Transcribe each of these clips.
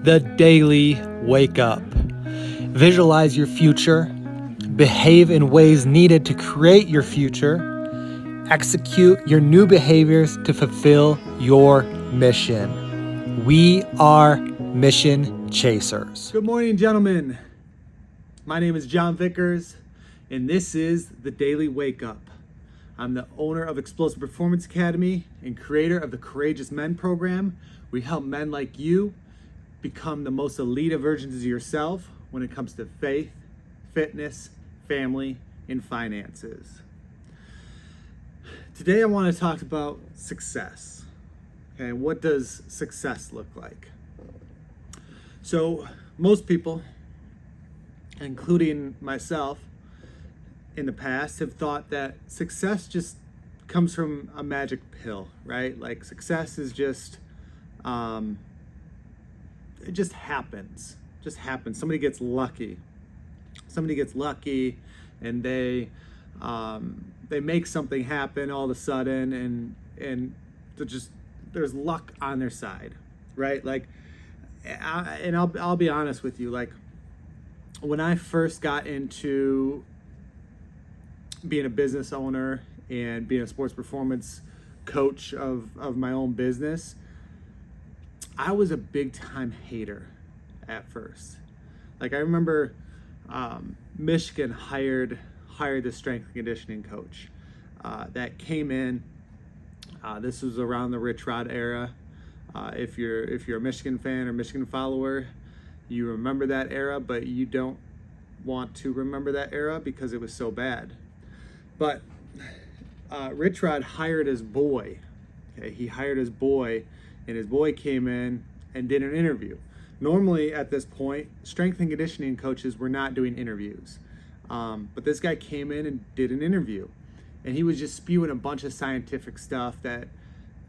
the daily wake up. Visualize your future, behave in ways needed to create your future, execute your new behaviors to fulfill your mission. We are mission chasers. Good morning, gentlemen. My name is John Vickers, and this is the Daily Wake Up. I'm the owner of Explosive Performance Academy and creator of the Courageous Men program. We help men like you become the most elite versions of yourself when it comes to faith, fitness, family, and finances. Today I want to talk about success. Okay, what does success look like? So most people, including myself in the past, have thought that success just comes from a magic pill, right? Like success is just, it just happens. Somebody gets lucky. And they make something happen all of a sudden, and there's luck on their side, right? Like, I'll be honest with you. Like, when I first got into being a business owner and being a sports performance coach of my own business, I was a big time hater at first. Like, I remember Michigan hired the strength and conditioning coach that came in. This was around the Rich Rod era. If you're a Michigan fan or Michigan follower, you remember that era, but you don't want to remember that era because it was so bad. But Rich Rod hired his boy. Okay, he hired his boy, and his boy came in and did an interview. Normally at this point, strength and conditioning coaches were not doing interviews. But this guy came in and did an interview. And he was just spewing a bunch of scientific stuff that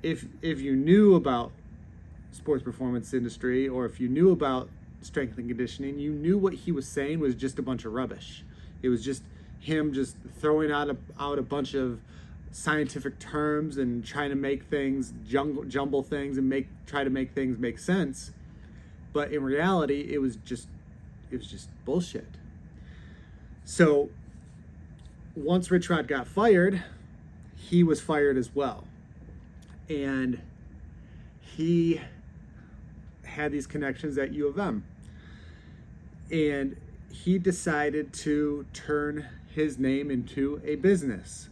if you knew about sports performance industry, or if you knew about strength and conditioning, you knew what he was saying was just a bunch of rubbish. It was just him just throwing out a bunch of scientific terms and trying to make things jumble things and try to make things make sense. But in reality, it was just bullshit. So once Rich Rod got fired, he was fired as well. And he had these connections at U of M. And he decided to turn his name into a business.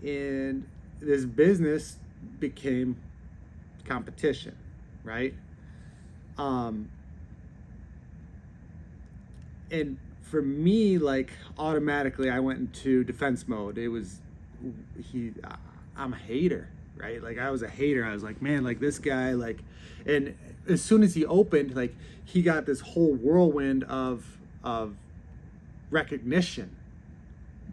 And this business became competition, right? And for me, like, automatically I went into defense mode. I'm a hater, right? Like, I was a hater. I was like, man, like, this guy, like, and as soon as he opened, like, he got this whole whirlwind of recognition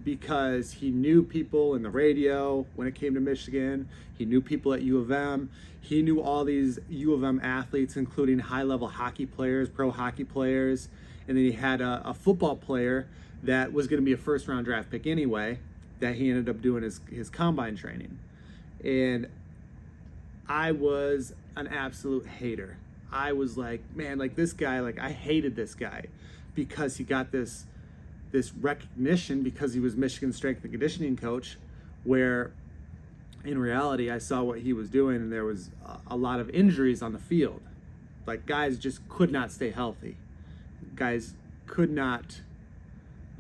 because he knew people in the radio when it came to Michigan. He knew people at U of M. He knew all these U of M athletes, including high-level hockey players, pro hockey players. And then he had a football player that was going to be a first-round draft pick anyway, that he ended up doing his combine training. And I was an absolute hater. I was like, man, like, this guy, like, I hated this guy because he got this recognition because he was Michigan's strength and conditioning coach, where in reality I saw what he was doing, and there was a lot of injuries on the field. Like, guys just could not stay healthy. Guys could not,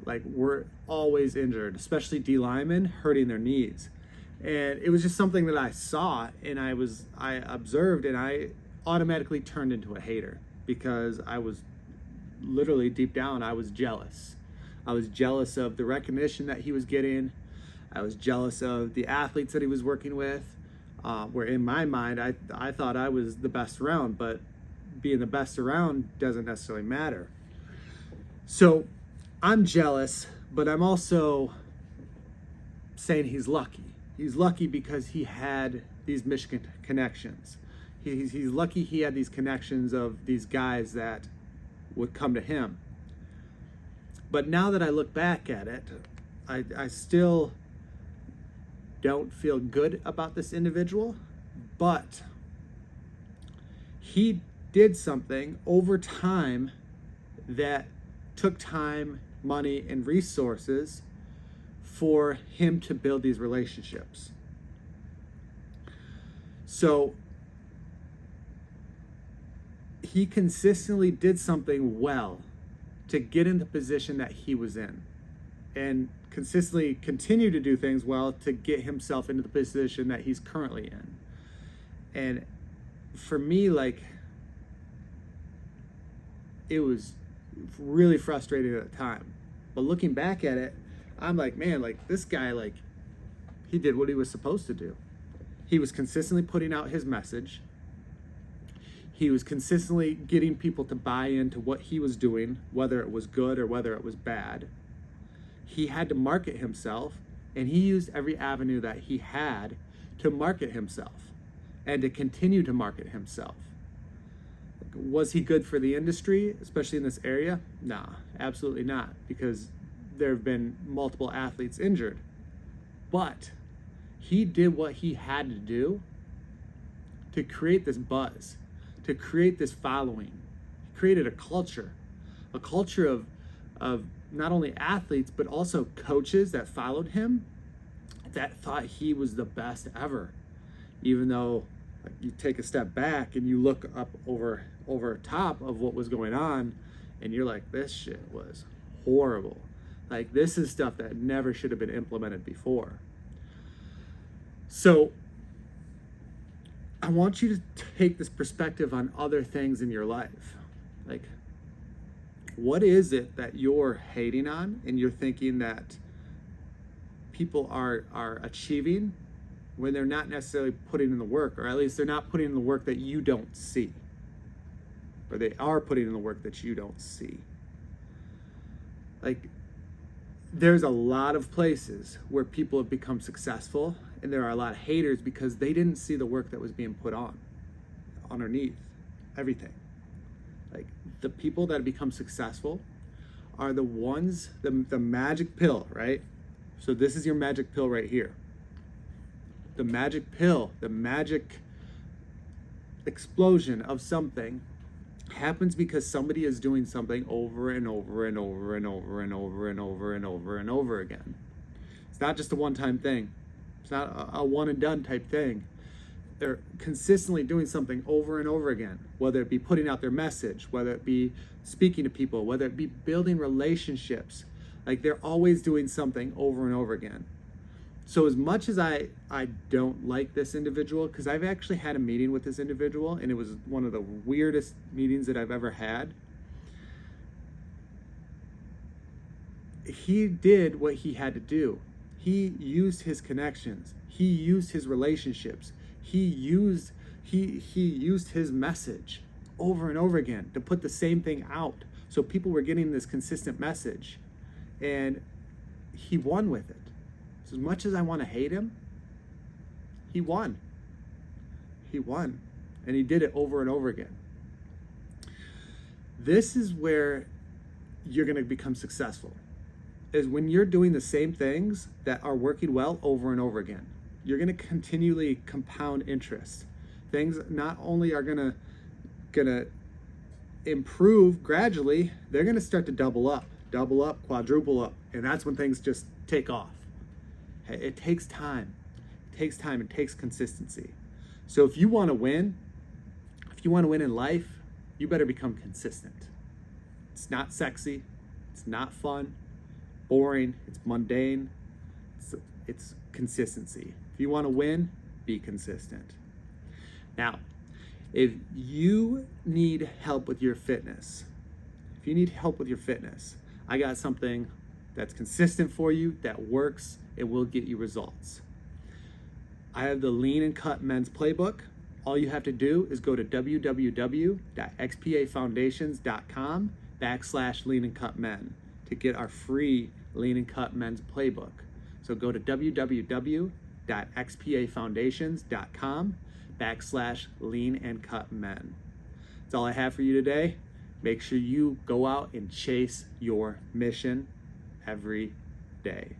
like, were always injured, especially D linemen hurting their knees. And it was just something that I saw and I observed, and I automatically turned into a hater because I was literally, deep down, I was jealous. I was jealous of the recognition that he was getting. I was jealous of the athletes that he was working with, where in my mind, I thought I was the best around, but being the best around doesn't necessarily matter. So I'm jealous, but I'm also saying he's lucky. He's lucky because he had these Michigan connections. He's lucky he had these connections of these guys that would come to him. But now that I look back at it, I still don't feel good about this individual, but he did something over time that took time, money, and resources for him to build these relationships. So he consistently did something well to get in the position that he was in, and consistently continue to do things well to get himself into the position that he's currently in. And for me, like, it was really frustrating at the time. But looking back at it, I'm like, man, like, this guy, like, he did what he was supposed to do. He was consistently putting out his message. He was consistently getting people to buy into what he was doing, whether it was good or whether it was bad. He had to market himself, and he used every avenue that he had to market himself and to continue to market himself. Was he good for the industry, especially in this area? Nah, absolutely not, because there have been multiple athletes injured. But he did what he had to do to create this buzz, to create this following. He created a culture of not only athletes, but also coaches that followed him that thought he was the best ever. Even though, like, you take a step back and you look up over top of what was going on, and you're like, this shit was horrible. Like, this is stuff that never should have been implemented before. So I want you to take this perspective on other things in your life. Like, what is it that you're hating on and you're thinking that people are achieving when they're not necessarily putting in the work, or at least they're not putting in the work that you don't see, or they are putting in the work that you don't see? Like, there's a lot of places where people have become successful, and there are a lot of haters because they didn't see the work that was being put on underneath everything. Like, the people that have become successful are the ones, the magic pill, right? So this is your magic pill right here. The magic pill, the magic explosion of something happens because somebody is doing something over and over and over and over and over and over and over and over again. It's not just a one-time thing. It's not a one and done type thing. They're consistently doing something over and over again, whether it be putting out their message, whether it be speaking to people, whether it be building relationships. Like, they're always doing something over and over again. So as much as I don't like this individual, because I've actually had a meeting with this individual, and it was one of the weirdest meetings that I've ever had. He did what he had to do. He used his connections. He used his relationships. He used his message over and over again to put the same thing out. So people were getting this consistent message, and he won with it. So as much as I want to hate him, he won. He won, and he did it over and over again. This is where you're going to become successful, is when you're doing the same things that are working well over and over again. You're going to continually compound interest. Things not only are going to improve gradually, they're going to start to double up, quadruple up, and that's when things just take off. It takes time. It takes consistency. So if you want to win in life, you better become consistent. It's not sexy. It's not fun. Boring. It's mundane. It's consistency. If you want to win, be consistent. Now, if you need help with your fitness, I got something that's consistent for you, that works, and will get you results. I have the Lean and Cut Men's Playbook. All you have to do is go to www.xpafoundations.com/Lean and Cut Men to get our free Lean and Cut Men's Playbook. So go to www.xpafoundations.com/Lean and Cut Men. That's all I have for you today. Make sure you go out and chase your mission every day.